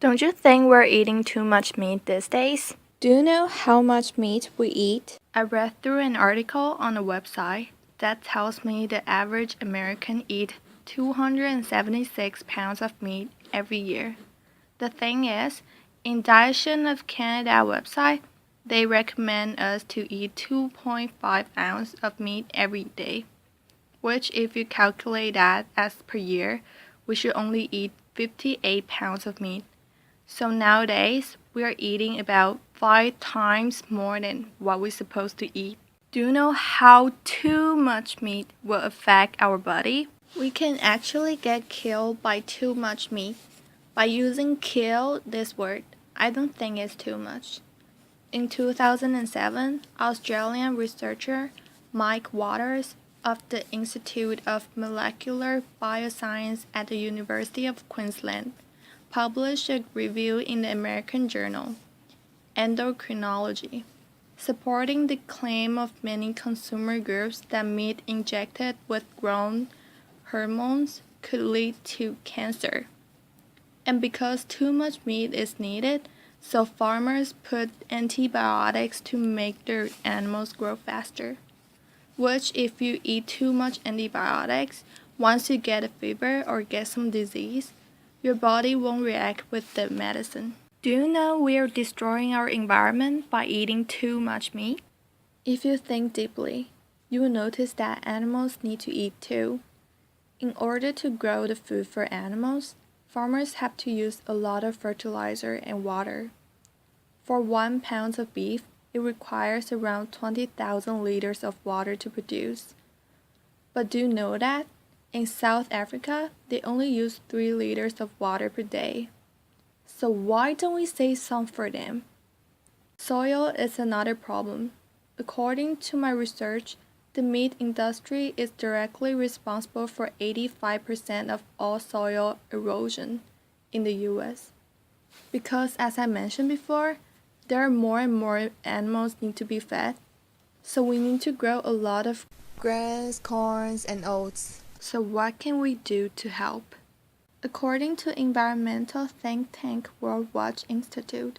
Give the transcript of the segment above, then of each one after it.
Don't you think we're eating too much meat these days? Do you know how much meat we eat? I read through an article on a website that tells me the average American eats 276 pounds of meat every year. The thing is, in Dietitian of Canada website, they recommend us to eat 2.5 ounces of meat every day, which if you calculate that as per year, we should only eat 58 pounds of meat. So nowadays, we are eating about 5 times more than what we're supposed to eat. Do you know how too much meat will affect our body? We can actually get killed by too much meat. By using kill this word, I don't think it's too much. In 2007, Australian researcher Mike Waters of the Institute of Molecular Bioscience at the University of Queensland published a review in the American journal Endocrinology, supporting the claim of many consumer groups that meat injected with growth hormones could lead to cancer. And because too much meat is needed, so farmers put antibiotics to make their animals grow faster. Which, if you eat too much antibiotics, once you get a fever or get some disease, your body won't react with the medicine. Do you know we are destroying our environment by eating too much meat? If you think deeply, you will notice that animals need to eat too. In order to grow the food for animals, farmers have to use a lot of fertilizer and water. For 1 pound of beef, it requires around 20,000 liters of water to produce. But do you know that? In South Africa, they only use 3 liters of water per day. So why don't we save some for them? Soil is another problem. According to my research, the meat industry is directly responsible for 85% of all soil erosion in the US. Because as I mentioned before, there are more and more animals need to be fed. So we need to grow a lot of Grass, corns, and oats. So what can we do to help? According to environmental think tank World Watch Institute,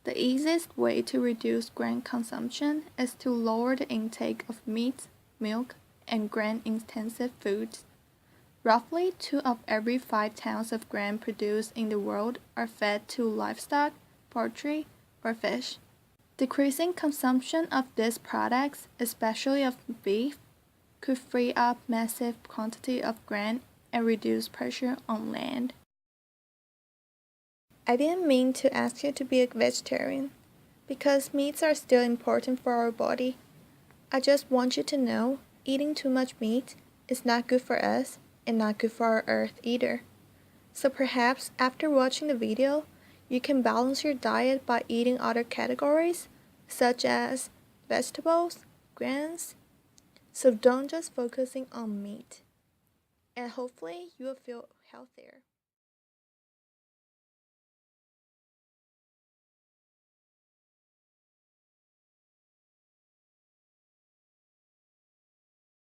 the easiest way to reduce grain consumption is to lower the intake of meat, milk, and grain-intensive foods. Roughly 2 of every 5 tons of grain produced in the world are fed to livestock, poultry, or fish. Decreasing consumption of these products, especially of beef, could free up massive quantity of grain and reduce pressure on land. I didn't mean to ask you to be a vegetarian, because meats are still important for our body. I just want you to know eating too much meat is not good for us and not good for our earth either. So perhaps after watching the video, you can balance your diet by eating other categories, such as vegetables, grains. So don't just focusing on meat. And hopefully you will feel healthier.